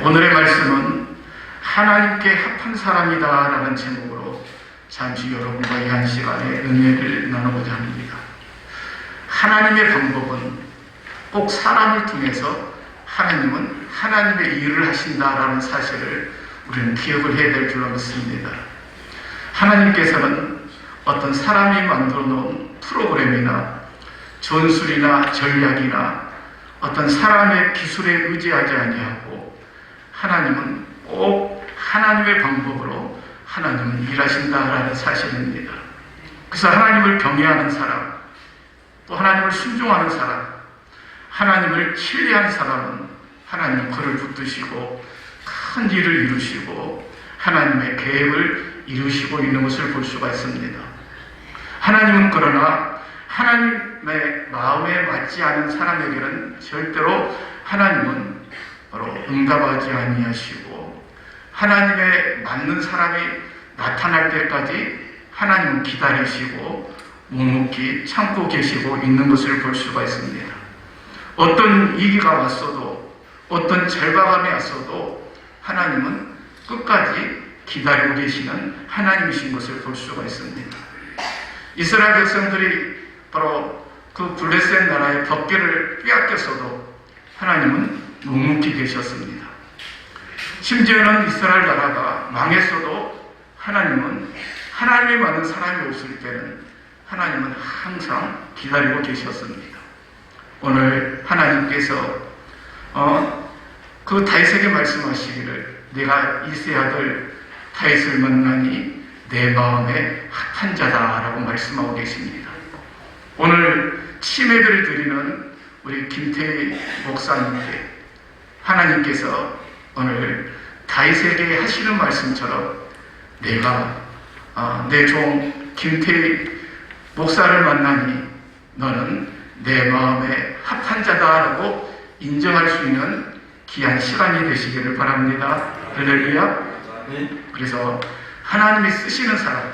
오늘의 말씀은 하나님께 합한 사람이다 라는 제목으로 잠시 여러분과 이 한 시간에 은혜를 나누고자 합니다. 하나님의 방법은 꼭 사람을 통해서 하나님은 하나님의 일을 하신다라는 사실을 우리는 기억을 해야 될 줄로 믿습니다. 하나님께서는 어떤 사람이 만들어 놓은 프로그램이나 전술이나 전략이나 어떤 사람의 기술에 의지하지 아니하고 하나님은 꼭 하나님의 방법으로 하나님은 일하신다라는 사실입니다. 그래서 하나님을 경외하는 사람, 또 하나님을 순종하는 사람, 하나님을 신뢰한 사람은 하나님은 그를 붙드시고 큰 일을 이루시고 하나님의 계획을 이루시고 있는 것을 볼 수가 있습니다. 하나님은 그러나 하나님의 마음에 맞지 않은 사람에게는 절대로 하나님은 바로 응답하지 아니하시고 하나님의 맞는 사람이 나타날 때까지 하나님은 기다리시고 묵묵히 참고 계시고 있는 것을 볼 수가 있습니다. 어떤 위기가 왔어도 어떤 절박함이 왔어도 하나님은 끝까지 기다리고 계시는 하나님이신 것을 볼 수가 있습니다. 이스라엘 백성들이 바로 그 블레셋 나라의 덮개를 빼앗겼어도 하나님은 묵묵히 계셨습니다. 심지어는 이스라엘 나라가 망했어도 하나님은 하나님이 맞는 사람이 없을 때는 하나님은 항상 기다리고 계셨습니다. 오늘 하나님께서 그 다윗에게 말씀하시기를 내가 이세 아들 다윗을 만나니 내 마음에 합한 자다라고 말씀하고 계십니다. 오늘 치매를 드리는 우리 김태희 목사님께 하나님께서 오늘 다윗에게 하시는 말씀처럼 내가 내 종 김태희 목사를 만나니 너는 내 마음에 합한 자다라고 인정할 수 있는 귀한 시간이 되시기를 바랍니다. 할렐루야. 그래서 하나님이 쓰시는 사람,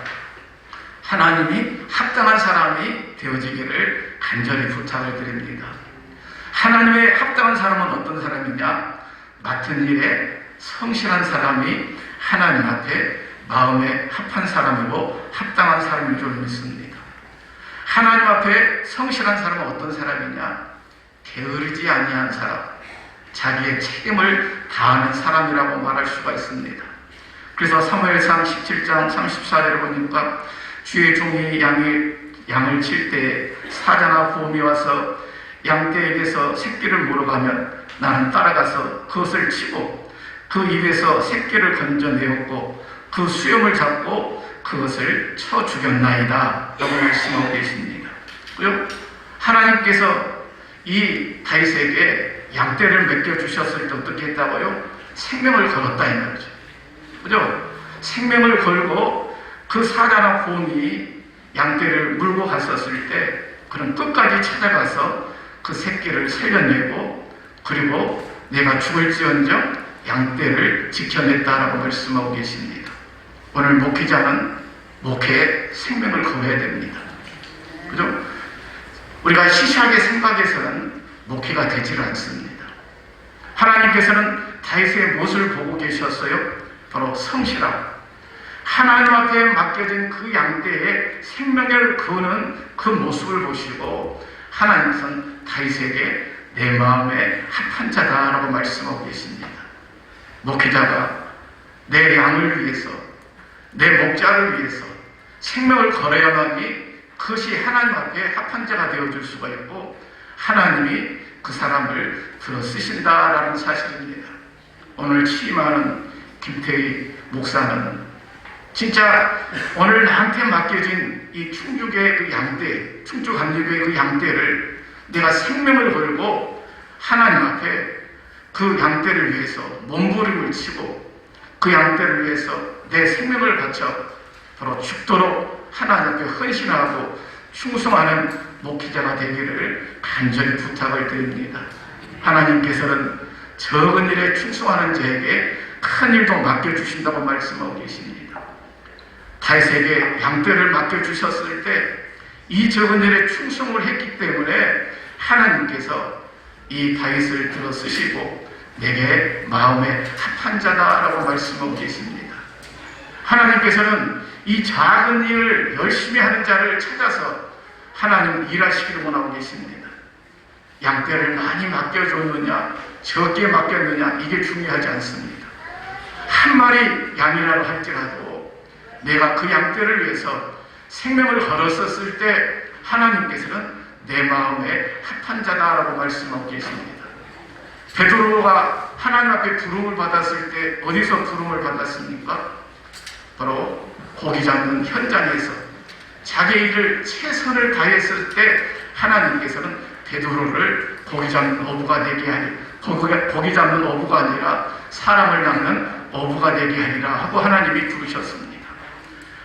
하나님이 합당한 사람이 되어지기를 간절히 부탁을 드립니다. 하나님의 합당한 사람은 어떤 사람이냐? 맡은 일에 성실한 사람이 하나님 앞에 마음에 합한 사람이고 합당한 사람인 줄 믿습니다. 하나님 앞에 성실한 사람은 어떤 사람이냐? 게으르지 아니한 사람, 자기의 책임을 다하는 사람이라고 말할 수가 있습니다. 그래서 사무엘상 17장 34절을 보니까 주의 종이 양을 칠 때 사자나 곰이 와서 양떼에게서 새끼를 물어가면 나는 따라가서 그것을 치고 그 입에서 새끼를 건져내었고 그 수염을 잡고 그것을 쳐 죽였나이다 라고 말씀하고 계십니다. 그리고 하나님께서 이 다윗에게 양떼를 맡겨주셨을 때 어떻게 했다고요? 생명을 걸었다 이 말이죠. 그죠? 생명을 걸고 그 사자나 곰이 양떼를 물고 갔었을 때 그는 끝까지 찾아가서 그 새끼를 살려내고 그리고 내가 죽을지언정 양떼를 지켜냈다라고 말씀하고 계십니다. 오늘 목회자는 목회에 생명을 걸어야 됩니다. 그죠? 우리가 시시하게 생각해서는 목회가 되지를 않습니다. 하나님께서는 다윗의 무엇을 보고 계셨어요? 바로 성실함. 하나님 앞에 맡겨진 그 양떼에 생명을 거는 그 모습을 보시고 하나님께서는 다윗에게 내 마음에 합한 자다라고 말씀하고 계십니다. 목회자가 내 양을 위해서 내 목자를 위해서 생명을 걸어야만이 그것이 하나님 앞에 합한 자가 되어줄 수가 있고 하나님이 그 사람을 들어 쓰신다라는 사실입니다. 오늘 취임하는 김태희 목사는 진짜 오늘 나한테 맡겨진 이 충주교의 그 양떼, 충주감리교의 그 양떼를 내가 생명을 걸고 하나님 앞에 그 양떼를 위해서 몸부림을 치고 그 양떼를 위해서 내 생명을 바쳐 바로 죽도록 하나님 앞에 헌신하고 충성하는 목회자가 되기를 간절히 부탁을 드립니다. 하나님께서는 적은 일에 충성하는 자에게 큰 일도 맡겨주신다고 말씀하고 계십니다. 다윗에게 양떼를 맡겨주셨을 때 이 적은 일에 충성을 했기 때문에 하나님께서 이 다윗을 들어 쓰시고 내게 마음에 합한 자다라고 말씀하고 계십니다. 하나님께서는 이 작은 일을 열심히 하는 자를 찾아서 하나님은 일하시기를 원하고 계십니다. 양떼를 많이 맡겨줬느냐 적게 맡겼느냐 이게 중요하지 않습니다. 한 마리 양이라고 할지라도 내가 그 양떼를 위해서 생명을 걸었었을 때 하나님께서는 내 마음에 합한 자다라고 말씀하고 계십니다. 베드로가 하나님 앞에 부름을 받았을 때 어디서 부름을 받았습니까? 바로 고기 잡는 현장에서 자기 일을 최선을 다했을 때 하나님께서는 베드로를 고기 잡는 어부가 되게 하리, 고기 잡는 어부가 아니라 사람을 낚는 어부가 되게 하리라 하고 하나님이 부르셨습니다.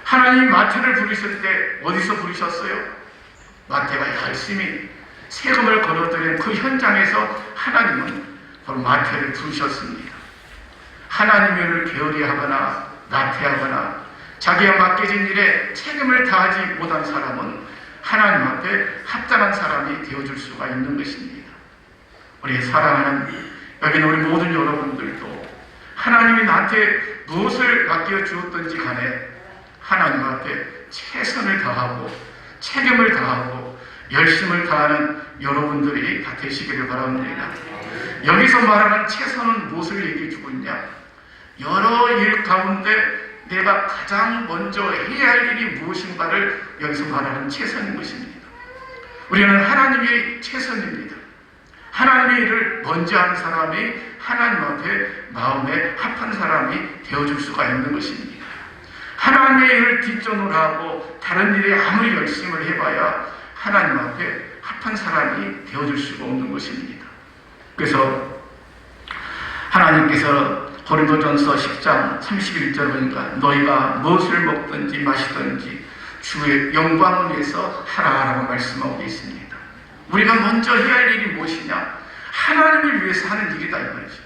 하나님이 마태를 부르실 때 어디서 부르셨어요? 마태가 열심히 세금을 걸어들인 그 현장에서 하나님은 바로 마태를 부르셨습니다. 하나님의 일을 게으리하거나 나태하거나 자기가 맡겨진 일에 책임을 다하지 못한 사람은 하나님 앞에 합당한 사람이 되어줄 수가 있는 것입니다. 우리 사랑하는 여기는 우리 모든 여러분들도 하나님이 나한테 무엇을 맡겨주었든지 간에 하나님 앞에 최선을 다하고 책임을 다하고 열심을 다하는 여러분들이 다 되시기를 바랍니다. 여기서 말하는 최선은 무엇을 얘기해 주고 있냐? 여러 일 가운데 내가 가장 먼저 해야 할 일이 무엇인가를 여기서 말하는 최선인 것입니다. 우리는 하나님의 최선입니다. 하나님의 일을 먼저 하는 사람이 하나님 앞에 마음에 합한 사람이 되어줄 수가 있는 것입니다. 하나님의 일을 뒷전으로 하고 다른 일에 아무리 열심을 해봐야 하나님 앞에 합한 사람이 되어줄 수가 없는 것입니다. 그래서 하나님께서 고린도전서 10장 31절 보니까 너희가 무엇을 먹든지 마시든지 주의 영광을 위해서 하라라고 말씀하고 있습니다. 우리가 먼저 해야 할 일이 무엇이냐? 하나님을 위해서 하는 일이다 이 말이죠.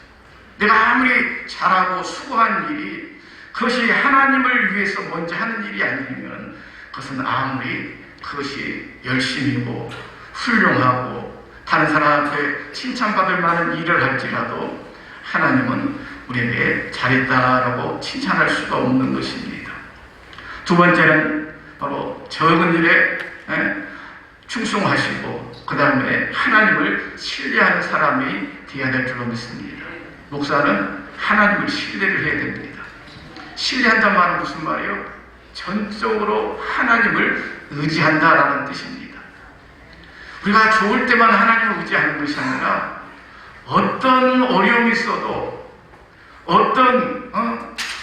내가 아무리 잘하고 수고한 일이 그것이 하나님을 위해서 먼저 하는 일이 아니면 그것은 아무리 그것이 열심이고 훌륭하고 다른 사람한테 칭찬받을 만한 일을 할지라도 하나님은 우리에게 잘했다라고 칭찬할 수가 없는 것입니다. 두 번째는 바로 적은 일에 충성하시고 그 다음에 하나님을 신뢰하는 사람이 되어야 될 줄로 믿습니다. 목사는 하나님을 신뢰를 해야 됩니다. 신뢰한다는 말은 무슨 말이에요? 전적으로 하나님을 의지한다라는 뜻입니다. 우리가 좋을 때만 하나님을 의지하는 것이 아니라 어떤 어려움이 있어도 어떤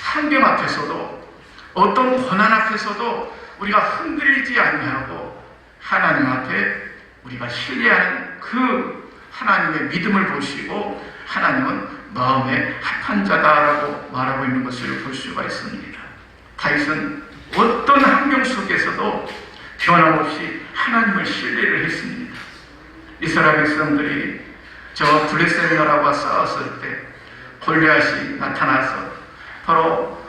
환경 앞에서도 어떤 고난 앞에서도 우리가 흔들리지 아니하고 하나님 앞에 우리가 신뢰하는 그 하나님의 믿음을 보시고 하나님은 마음에 합한 자다라고 말하고 있는 것을 볼 수가 있습니다. 다윗은 어떤 환경 속에서도 변함없이 하나님을 신뢰를 했습니다. 이스라엘 백성들이 저 블레셋 나라와 싸웠을 때 골리앗이 나타나서 바로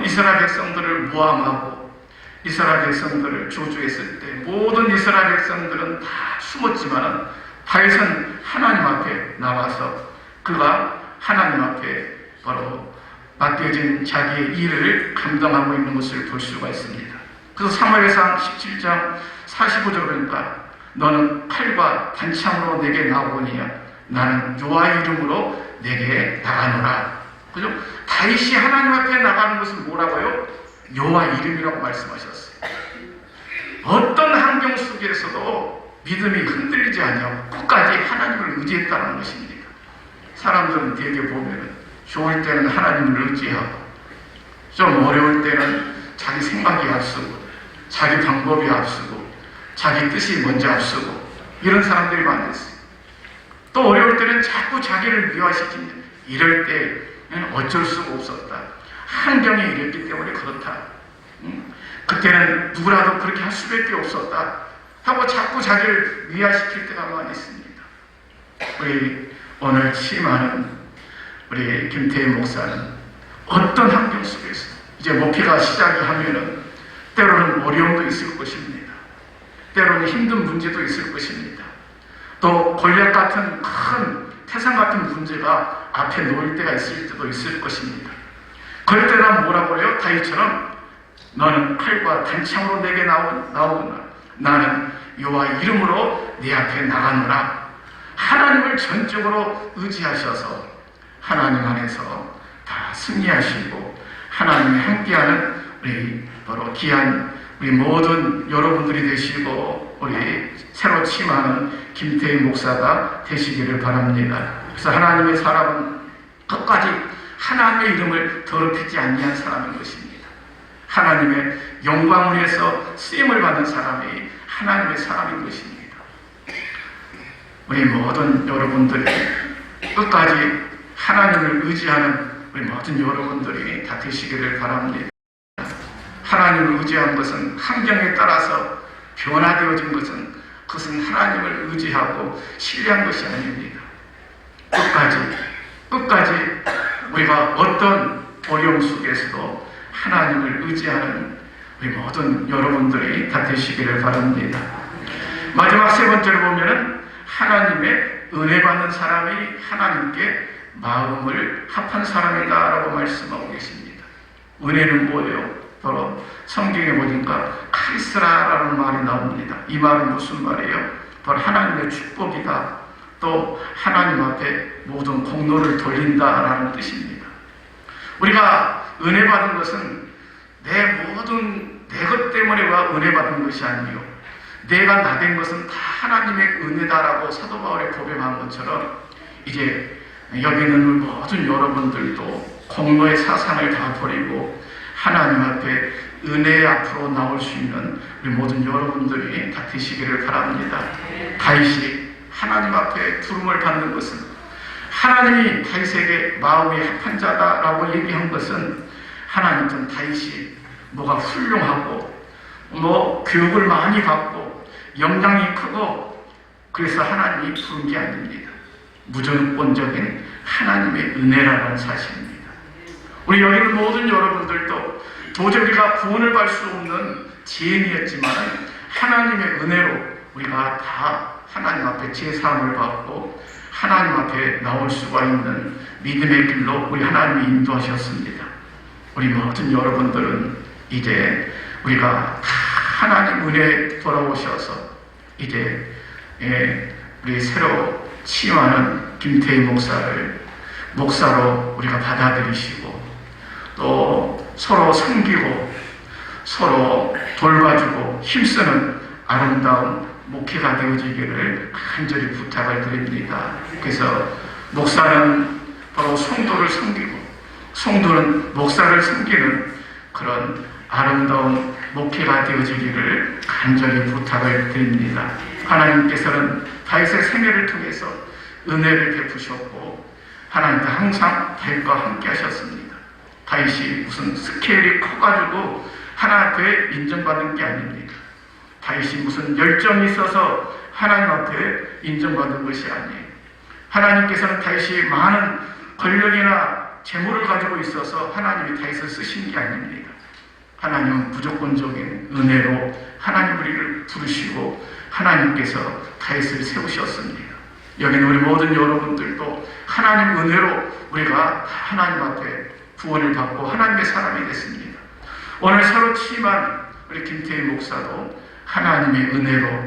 이스라엘 백성들을 모함하고 이스라엘 백성들을 저주했을 때 모든 이스라엘 백성들은 다 숨었지만 다윗은 하나님 앞에 나와서 그가 하나님 앞에 바로 맡겨진 자기의 일을 감당하고 있는 것을 볼 수가 있습니다. 그래서 사무엘상 17장 45절 보니까 너는 칼과 단창으로 내게 나오거니와 나는 여호와의 이름으로 내게 나가노라. 그죠? 다윗이 하나님 앞에 나가는 것은 뭐라고요? 여호와의 이름이라고 말씀하셨어요. 어떤 환경 속에서도 믿음이 흔들리지 아니하고 끝까지 하나님을 의지했다는 것입니다. 사람들은 되게 보면 좋을 때는 하나님을 의지하고 좀 어려울 때는 자기 생각이 앞서고 자기 방법이 앞서고 자기 뜻이 먼저 앞서고 이런 사람들이 많이 있어요. 또 어려울 때는 자꾸 자기를 미화시킵니다. 이럴 때 어쩔 수가 없었다. 환경이 이랬기 때문에 그렇다. 그때는 누구라도 그렇게 할 수밖에 없었다. 하고 자꾸 자기를 미화시킬 때가 많이 있습니다. 우리 오늘 취임하는 우리 김태희 목사는 어떤 환경 속에서 이제 목회가 시작이 하면은 때로는 어려움도 있을 것입니다. 때로는 힘든 문제도 있을 것입니다. 또 권력 같은 큰 태산 같은 문제가 앞에 놓을 때가 있을 때도 있을 것입니다. 그럴 때는 뭐라고 그래요? 다윗처럼 너는 칼과 단창으로 내게 나오구나. 나는 여호와 이름으로 네 앞에 나가노라. 하나님을 전적으로 의지하셔서 하나님 안에서 다 승리하시고 하나님이 함께하는 우리 바로 귀한 우리 모든 여러분들이 되시고 우리 새로 취임하는 김태희 목사가 되시기를 바랍니다. 그래서 하나님의 사람은 끝까지 하나님의 이름을 더럽히지 아니한 사람인 것입니다. 하나님의 영광을 위해서 쓰임을 받는 사람이 하나님의 사람인 것입니다. 우리 모든 여러분들이 끝까지 하나님을 의지하는 우리 모든 여러분들이 다 되시기를 바랍니다. 하나님을 의지한 것은 환경에 따라서 변화되어진 것은 그것은 하나님을 의지하고 신뢰한 것이 아닙니다. 끝까지 우리가 어떤 어려움 속에서도 하나님을 의지하는 우리 모든 여러분들이 다 되시기를 바랍니다. 마지막 세 번째로 보면은 하나님의 은혜 받는 사람이 하나님께 마음을 합한 사람이다라고 말씀하고 계십니다. 은혜는 뭐예요? 바로 성경에 보니까 카리스라라는 말이 나옵니다. 이 말은 무슨 말이에요? 바로 하나님의 축복이다. 또 하나님 앞에 모든 공로를 돌린다라는 뜻입니다. 우리가 은혜 받은 것은 내 것 때문에 은혜 받은 것이 아니요. 내가 나된 것은 다 하나님의 은혜다라고 사도 바울이 고백한 것처럼 이제 여기 있는 모든 여러분들도 공로의 사상을 다 버리고 하나님 앞에 은혜 앞으로 나올 수 있는 우리 모든 여러분들이 다 되시기를 바랍니다. 다윗이 하나님 앞에 부름을 받는 것은 하나님이 다윗에게 마음이 합한 자다라고 얘기한 것은 하나님은 다윗이 뭐가 훌륭하고 교육을 많이 받고 역량이 크고 그래서 하나님이 부른 게 아닙니다. 무조건적인 하나님의 은혜라는 사실입니다. 우리 여기 있는 모든 여러분들도 도저히 우리가 구원을 받을 수 없는 죄인이었지만 하나님의 은혜로 우리가 다 하나님 앞에 제사함을 받고 하나님 앞에 나올 수가 있는 믿음의 길로 우리 하나님이 인도하셨습니다. 우리 모든 여러분들은 이제 우리가 다 하나님 은혜에 돌아오셔서 이제 우리 새로 취임하는 김태희 목사를 목사로 우리가 받아들이시고 또 서로 섬기고 서로 돌봐주고 힘쓰는 아름다운 목회가 되어지기를 간절히 부탁을 드립니다. 그래서 목사는 바로 성도를 섬기고 성도는 목사를 섬기는 그런 아름다운 목회가 되어지기를 간절히 부탁을 드립니다. 하나님께서는 다윗의 생애를 통해서 은혜를 베푸셨고 하나님도 항상 다윗과 함께 하셨습니다. 다윗이 무슨 스케일이 커가지고 하나님 앞에 인정받은 게 아닙니다. 다윗이 무슨 열정이 있어서 하나님 앞에 인정받은 것이 아니에요. 하나님께서는 다윗이 많은 권력이나 재물을 가지고 있어서 하나님이 다윗을 쓰신 게 아닙니다. 하나님은 무조건적인 은혜로 하나님 우리를 부르시고 하나님께서 다윗을 세우셨습니다. 여기는 우리 모든 여러분들도 하나님 은혜로 우리가 하나님 앞에 구원을 받고 하나님의 사람이 됐습니다. 오늘 새로 취임한 우리 김태희 목사도 하나님의 은혜로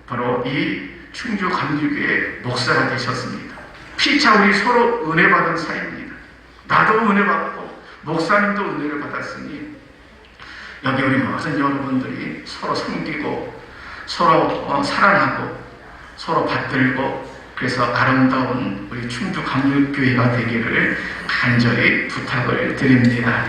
바로 이 충주 감리교회 목사가 되셨습니다. 피차 우리 서로 은혜 받은 사이입니다. 나도 은혜 받고 목사님도 은혜를 받았으니 여기 우리 모든 여러분들이 서로 섬기고 서로 사랑하고 서로 받들고 그래서 아름다운 우리 충주 감리교회가 되기를 간절히 부탁을 드립니다.